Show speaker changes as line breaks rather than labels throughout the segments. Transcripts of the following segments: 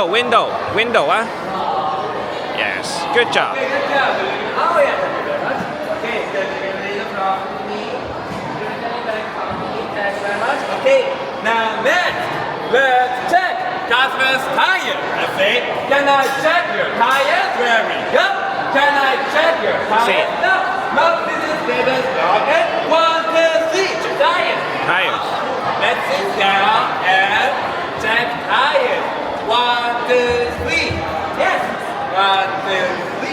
window 啊。Yes，good job。
Okay, good job. Oh, yeah, thank you very much. Okay, good. You're going to lead across me. You're going to back on me. Thank you very much. Okay, now next, let's check Casper's tire. Let's see. Can I check your tires? Very good. Can I check your tires?
Sí.
No. No, this is David's dog. Okay, 1, 2, 3. Check tires.
Tires.
Let's sit down and check tires. 1, 2, 3. Yes. 1, 2, 3.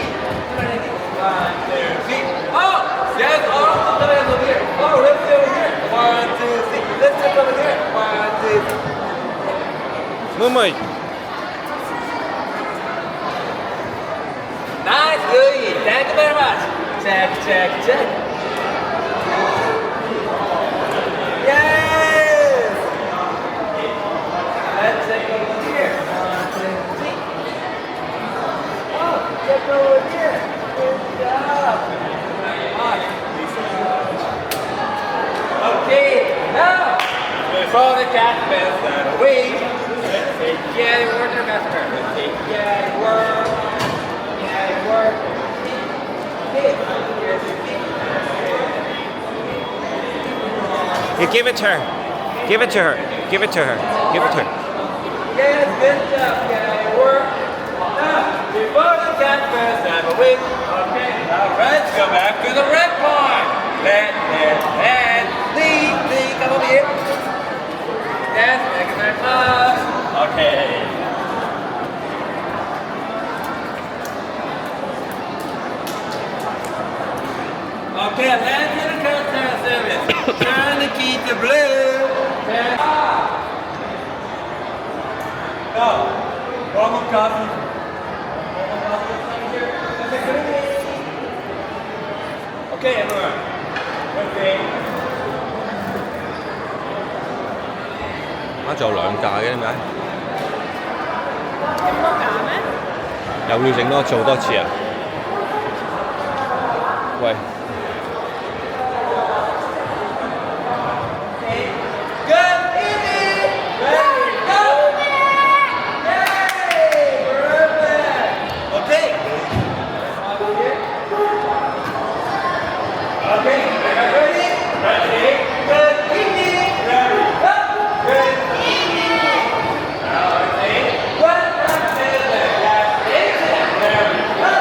1, 2, 3. Oh, yes, all of the tires over here. Oh, let's see over here. 1, 2, 3. Let's check over here. 1, 2, 3.
妹妹，
Nice, Louis. Thank you very much. Check, check, check. Yes. Let's check over here. 1, 2, 3. Oh, check over here. Good job. Okay, now before the cat bends that away, let's say yeah, you work your master. Let's say yeah, you work. Yeah, you work. Okay, here's your feet.
You give it to her. Give it to her. Give it to her. Give it to her.
Yes, good job, yeah, you work. Now, before the cat bends that away, okay, now let's go back to the red part. Let, lead, come over here. Yes, thank you very much. Okay. Okay, let's do the customer service. Turn the key to blue. Turn off. Go. One more coffee. One more coffee. Okay, everyone. Okay.
仲有兩架嘅點解？
咁多架咩？
又要整多做多次啊？喂，
Good evening. Ready, go. Yay! Perfect. Okay. Okay, ready? Ready. Good evening. Ready, go. Good evening. Now ready. Welcome to the gas station. Ready, go.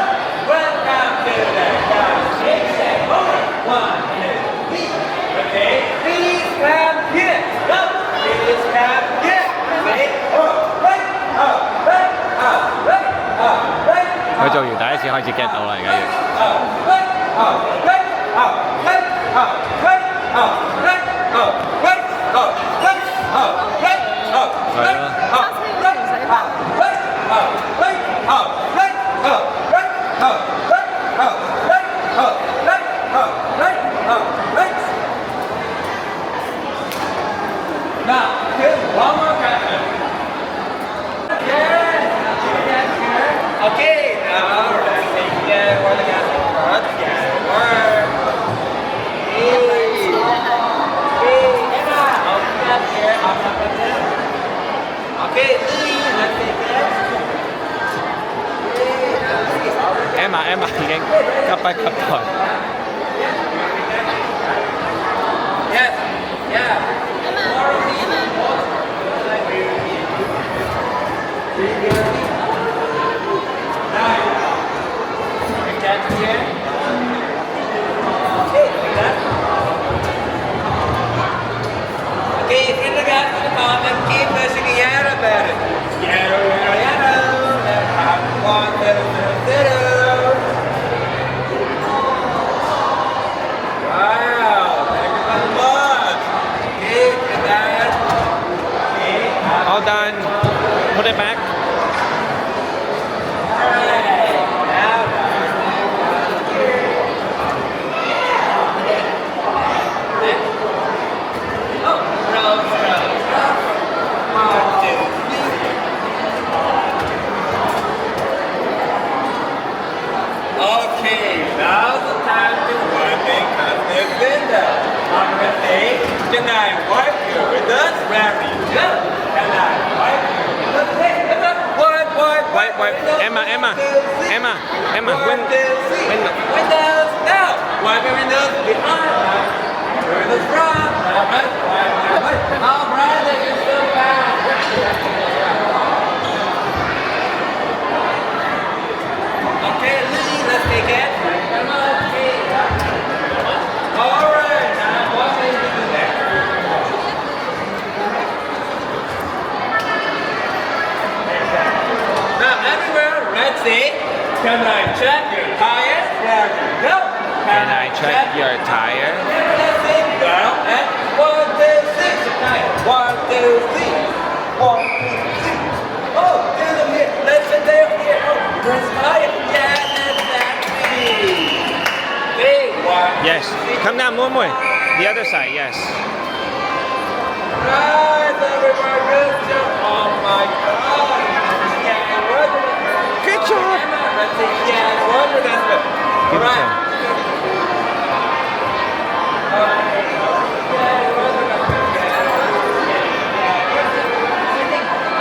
Welcome to the gas station. Over. 1, 2, 3. Okay, please come here. Go. Please come here. Ready? Up, right, up, right, up, right, up, right.
佢做完第一次開始 get 到啦，而家要。
Up, right, up, right, up, right, up, right, up, right, up, right, up, right, up, right, up, right, up, right, up, right, up, right, up, right, up, right, up, right, up, right, up, right, up, right, up, right. Now, here's one more question. Yes, okay, now let's take care of the gas first. Yes, work. Hey, Emma, open up here. Open up here. Okay, Louis, let's take this.
Emma 已經急不及待。
Yes, yeah. Okay, bring the gas to the pump and keep pushing the air about it. Yellow, yellow, yellow. Let's have 1, 0, 0, 0. Wow, thank you very much. Okay, good dad. Okay,
All done. Put it back.
alright. Now, here. Oh, roll. 1, 2, 3. Okay, now's the time to wipe and cut the window. I'm gonna say, can I wipe your windows? Very good. Can I wipe your windows? Hey, let's go. 1,
wipe. Emma, window.
Windows, now. Wipe your windows behind. Windows front. All right, that is so bad. Okay, Lily, let's take it. Come on, okay. All right, now what will you do next? Now everywhere, let's see. Can I check your tires? There you go.
Can I check your tire?
Let's see. Down and 1, 2, 3. The tire. 1, 2, 3. 1, 2, 3. Oh, there's a here. Let's sit there here. Oh, there's a tire. Yeah, exactly. Big one.
Yes. Come down, more. The other side, yes.
Right, everywhere. Good job. Oh my God. Yeah, wonderful.
Good job.
Let's see. Yeah, wonderful. All right.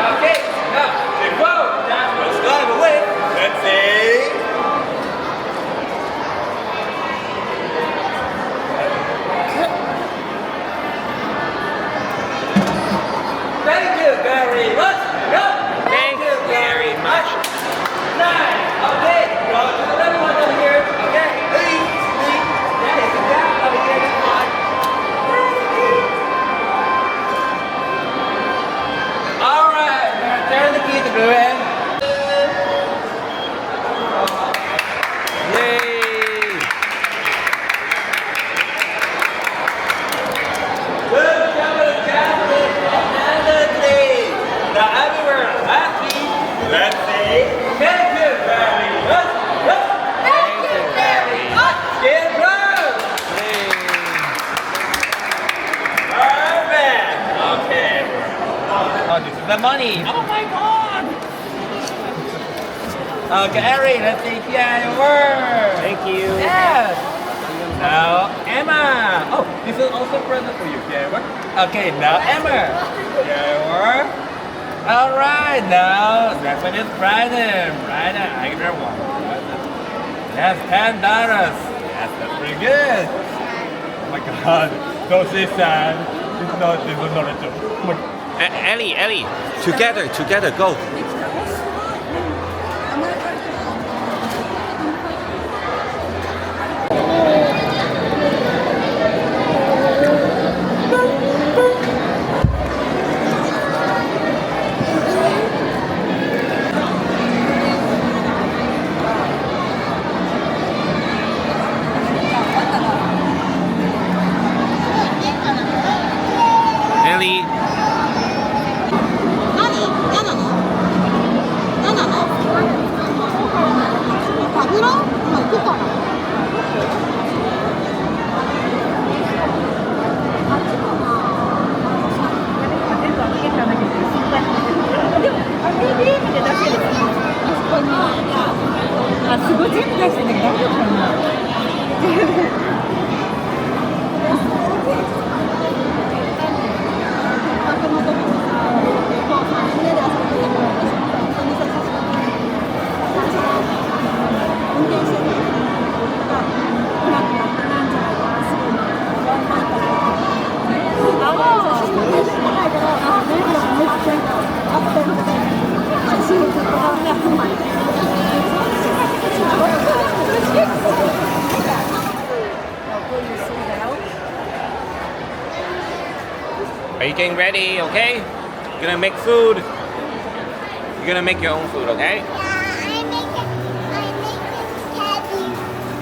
Okay, now, before that was gone away, let's see. Thank you very much. Go.
Thank you very much.
Nice. Okay, go to the left one over here. Okay, three. That is the back over here. That's fine. All right, now turn the key to blue end.
Yay!
Good job, Jasmine. Another three. Now everywhere happy. Let's see. Thank you very much. Thank you very much. Get close. Perfect. Okay. Oh, this is the money. Oh my God. Okay, Ari, let's see. Yeah, your word.
Thank you.
Yes. Now, Emma. Oh, this is also present for you, Emma. Okay, now Emma. Emma. All right, now next one is Brandon. Brandon, I give her one. That's $10. That's pretty good. Oh my God, don't say sad. This is not a joke. Oh my God.
Ellie, together, go. Ellie.
マグロ？今行くかな。あ、すごい全部出してんだけど大丈夫かな。
Are you getting ready? Okay. You're gonna make food. You're gonna make your own food, okay?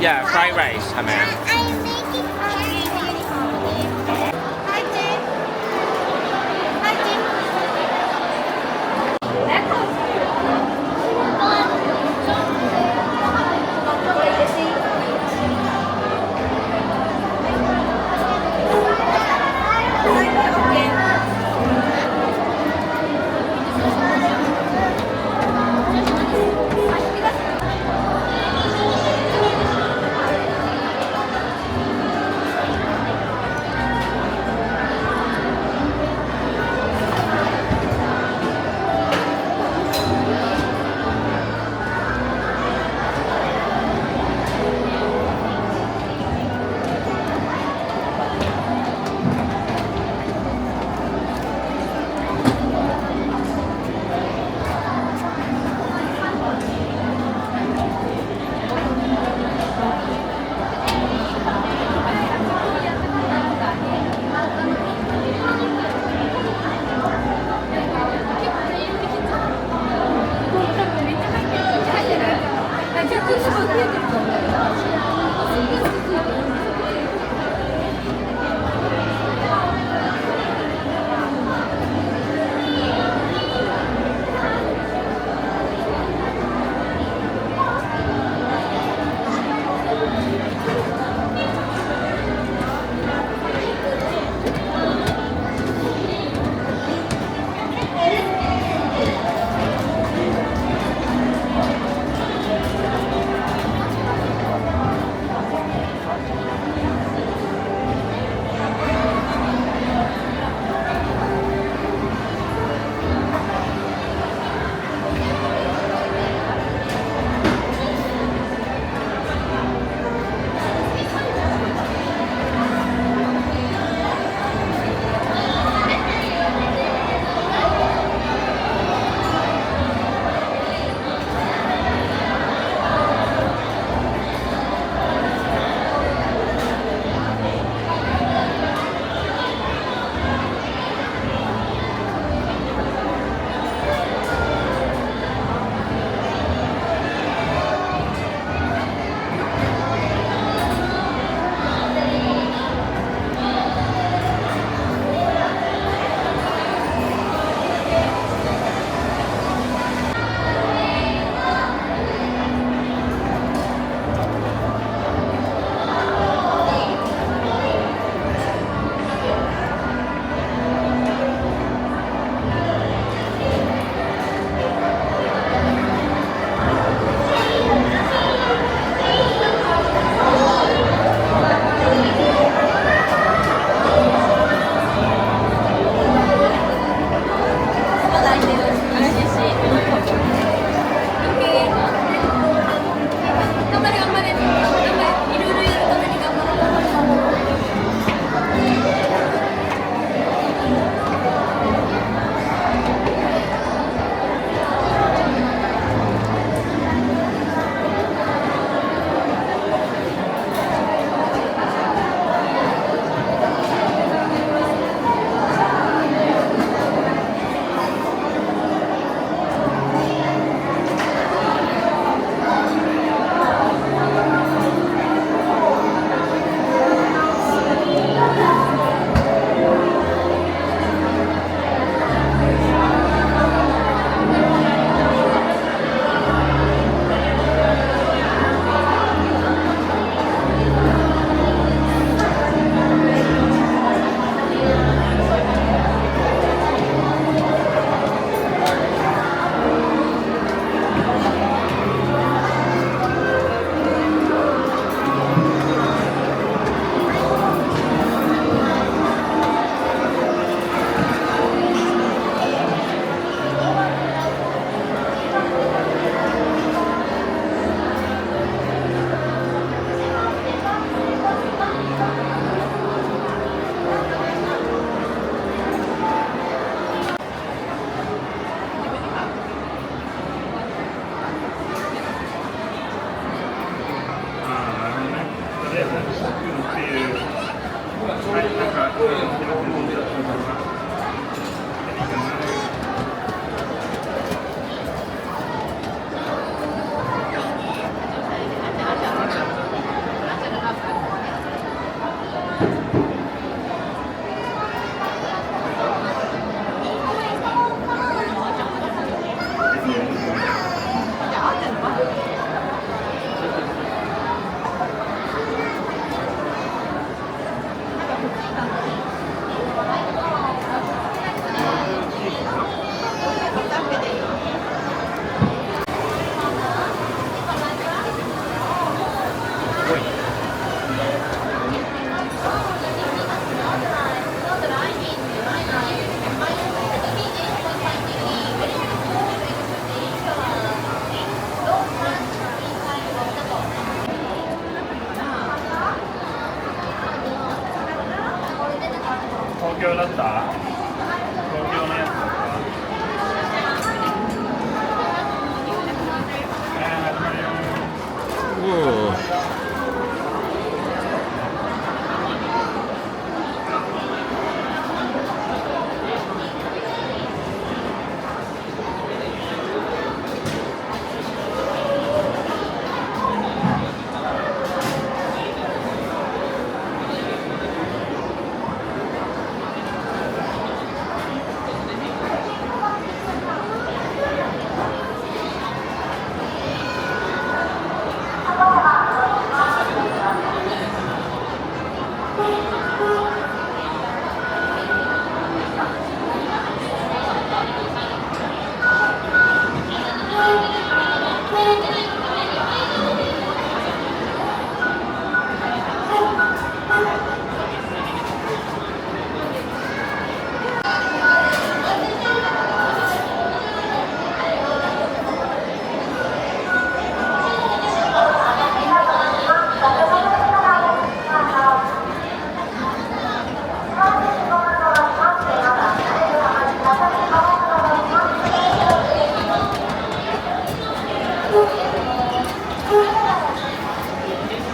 Yeah, fried rice, 係咪啊？
こ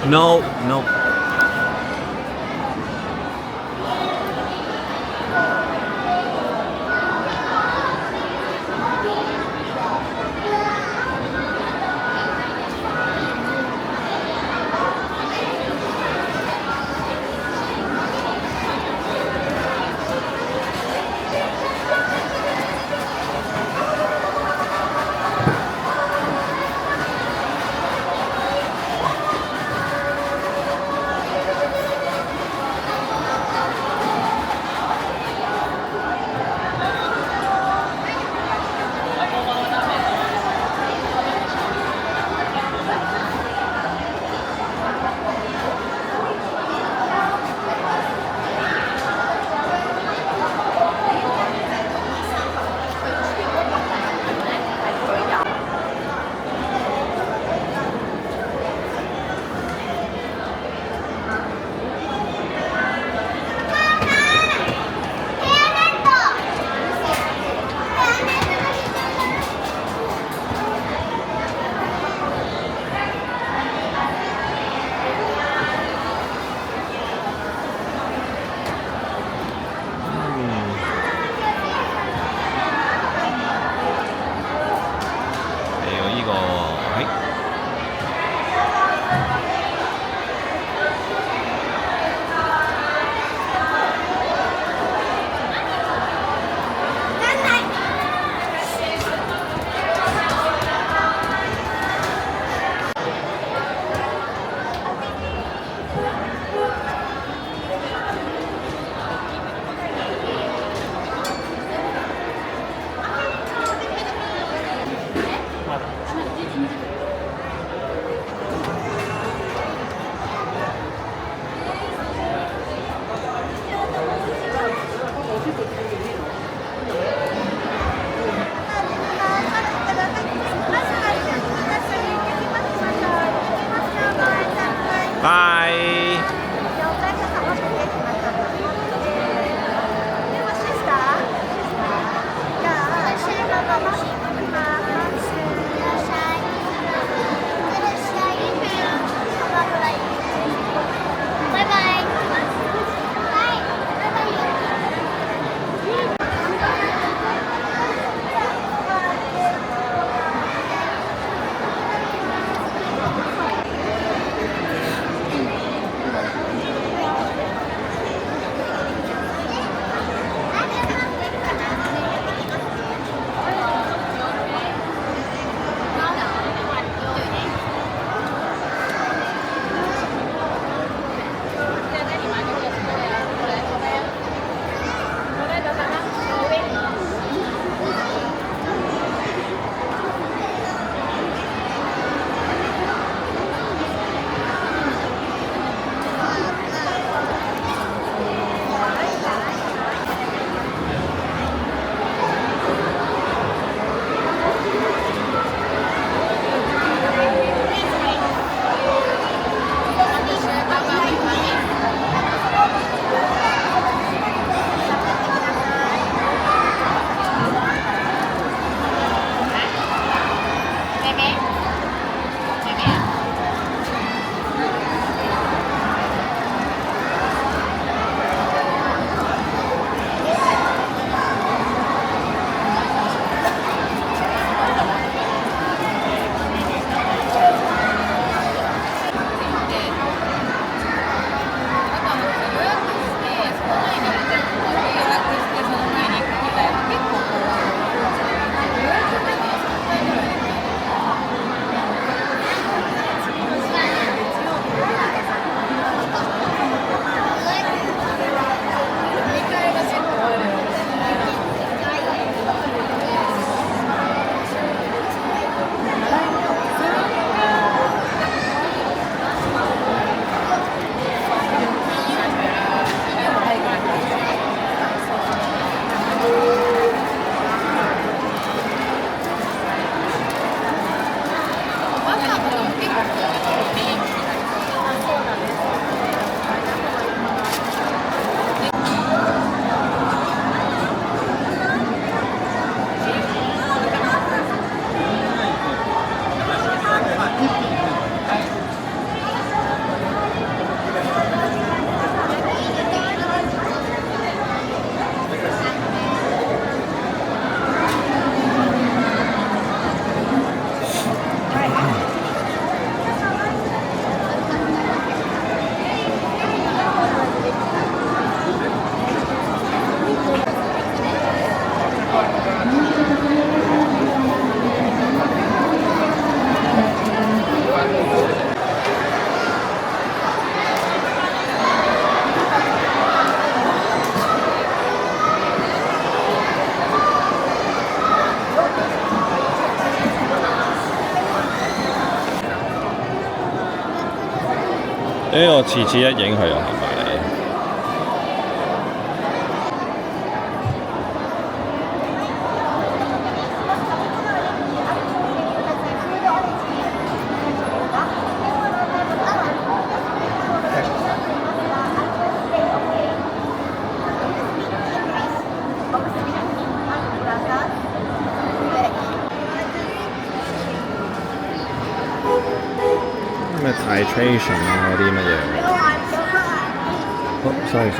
No, no. 我次次一影佢又行埋嚟。咩 titration 啊嗰啲乜嘢？好，sorry。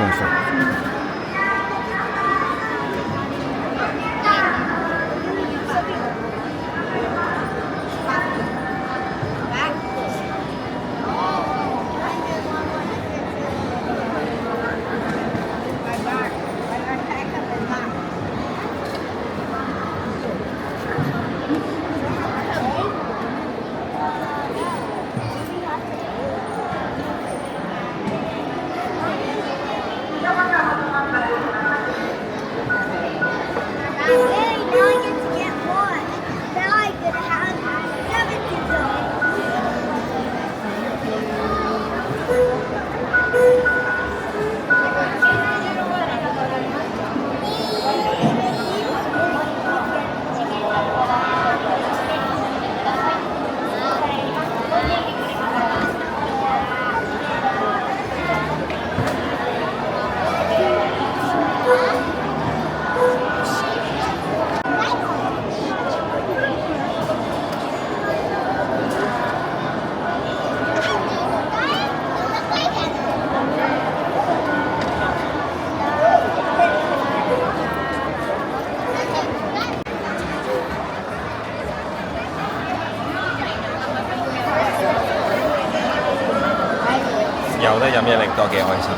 有得飲嘢力多幾開心。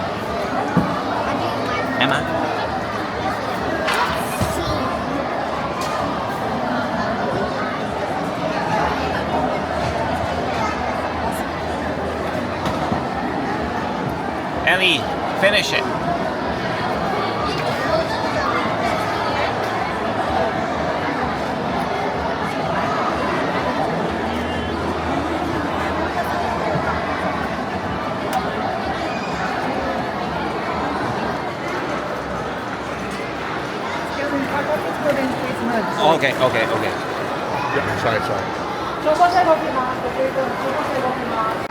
Emma。Ellie, finish it. Okay.
Yeah, sorry.
坐過車嗰邊啊，坐過車嗰邊啊。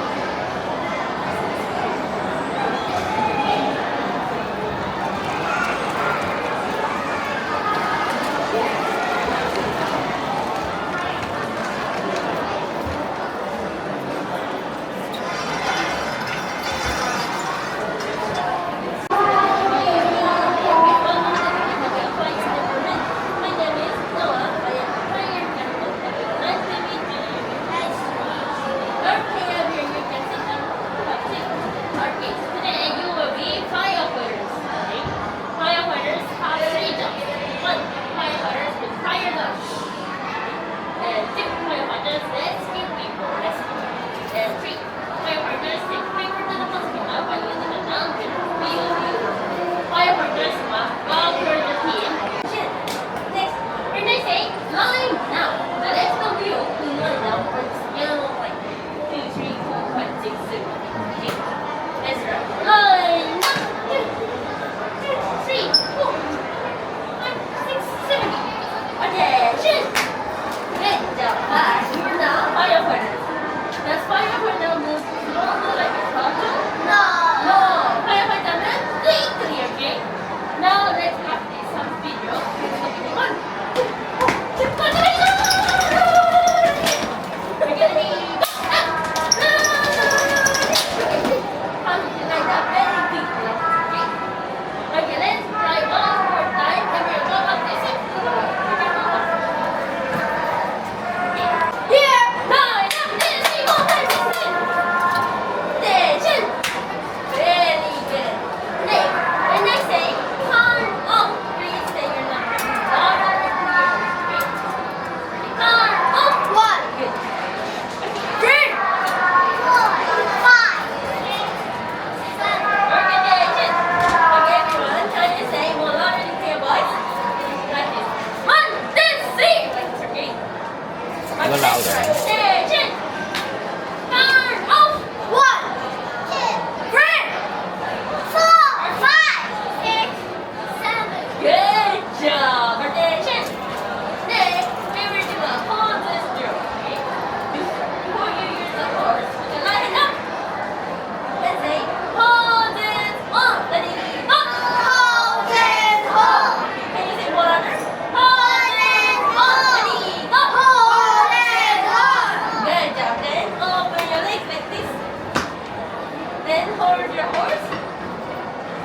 your horse.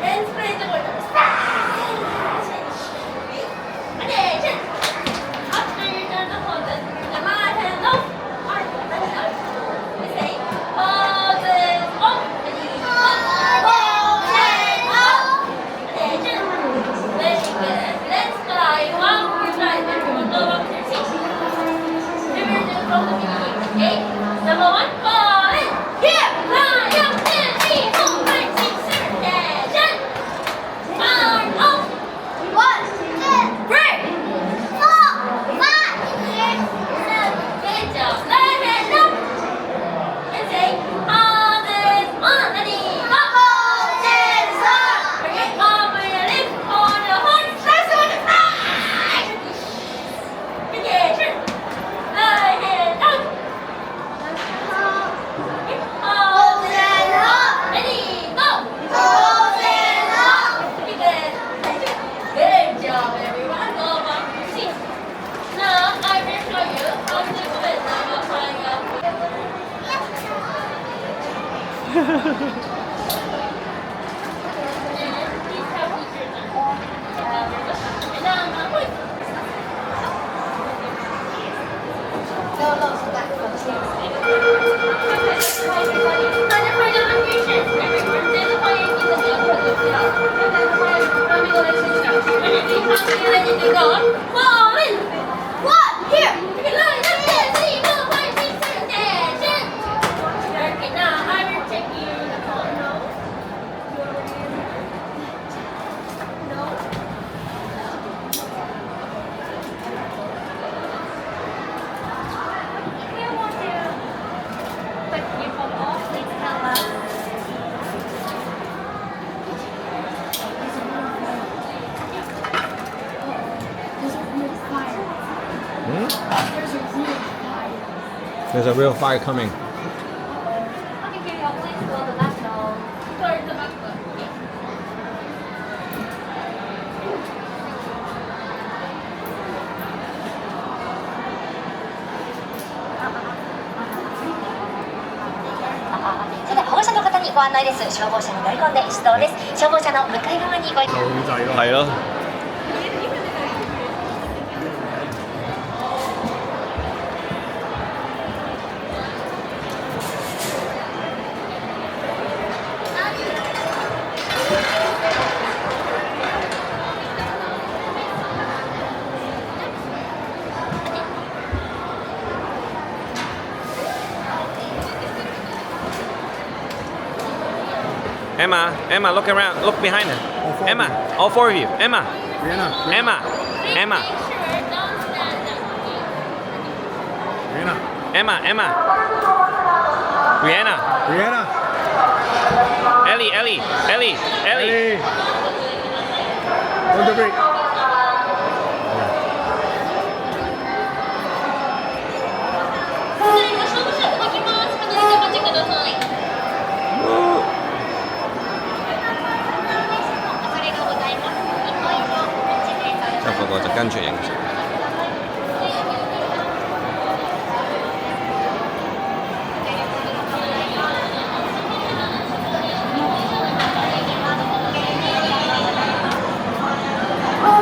And split the word. Attention. After you're done the horses, the right hand up. Right hand up. We say, horses up. Ready, up. Horses up. Attention. Very good. Let's try one more time. Everyone go up to your seat. Remember to from the beginning. Okay? Number one, fall in. Here. Line up. 2, 3, 4, 5, 6, 7. Attention. Arm up. 1, 2, 3, 4, 5, 6, 7. Good job. Left hand up. And say, horses on. Ready, go. Horses on. Forget over your lips on the horse. Last one. Right. Attention. Right hand up. Horses up. Ready, go. Horses up. Good. Good job, everyone. Go back to your seats. Now I will show you how to do it. Now I'll find out. Please have teachers on. And now I'm going to ready to go. Fall in. One, here. Line up, 2, 3, 4, 5, 6, 7. Attention. Okay, now I will check you the phone. No.
If you want to put your phone off, please tell us.
There's a real fire coming.
Okay, Kirill, please go to that door.
Towards the back door. Okay.
それでは保護者の方にご案内です。消防車に乗り込んで出動です。消防車の向かい側にご移動。
係咯。Emma, look around, look behind her. Emma, all four of you. Emma, Emma, Emma,
Make sure don't stand up.
Emma, Rihanna, Ellie.
はい、ご消防車動きます。必ずお待ちください。
それがございます。一歩以上道でされ
就個個就跟住影相。
は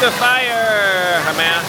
the fire 係咪啊？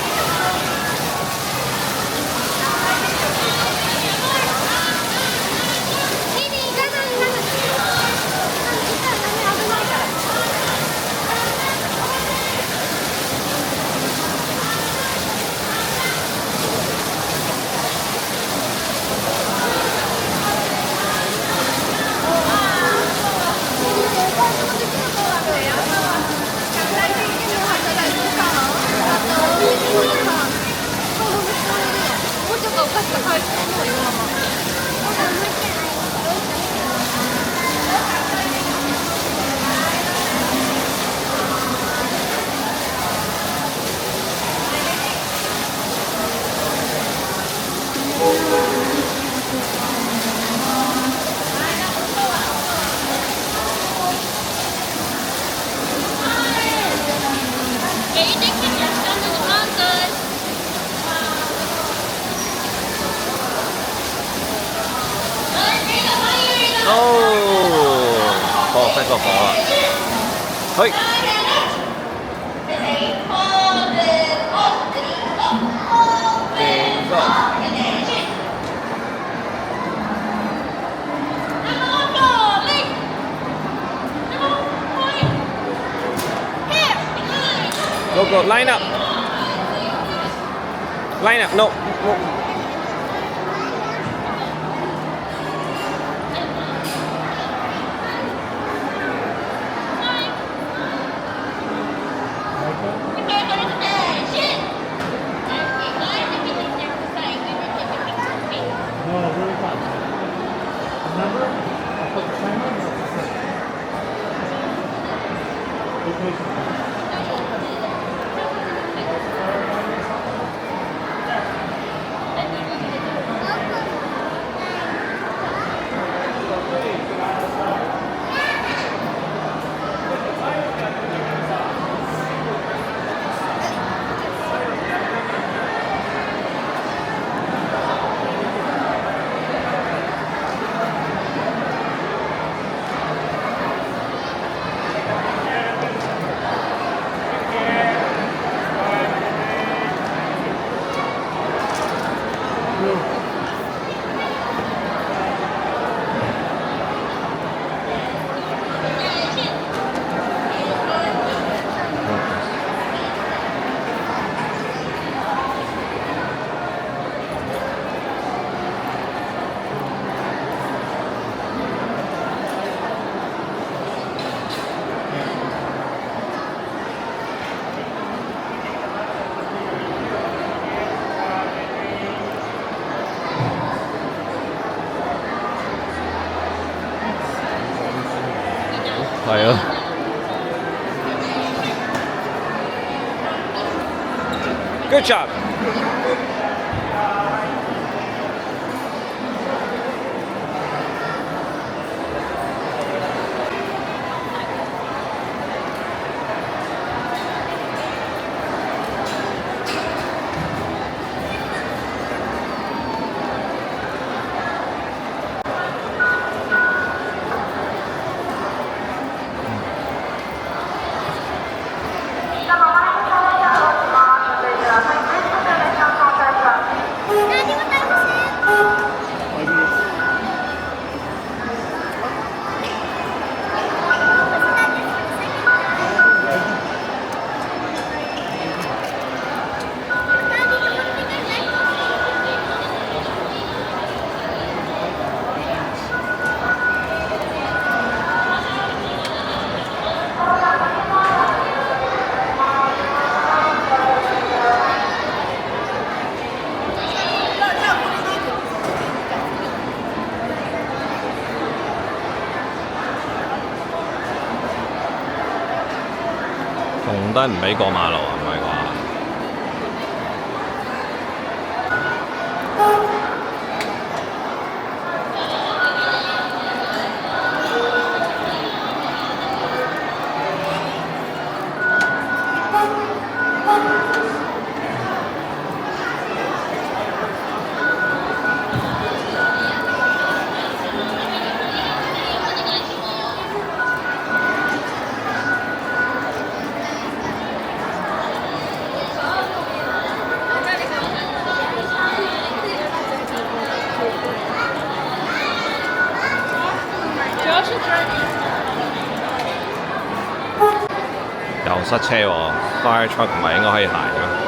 熄個火啦，嘿。Go, line up. Line up, no.係啊。Good job。紅燈唔俾過馬路啊，唔係啩？塞車喎，fire truck 唔係應該可以行嘅咩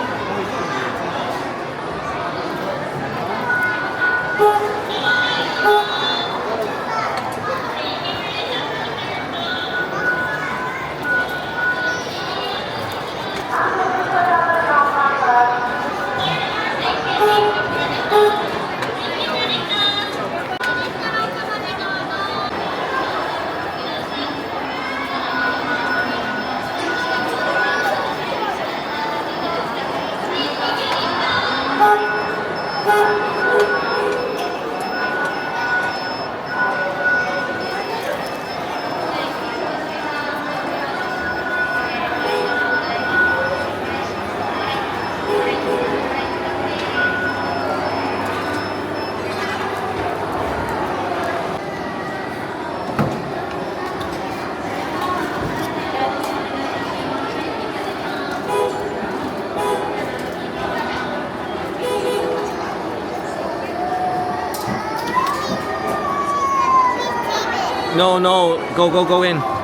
？No, no, go in.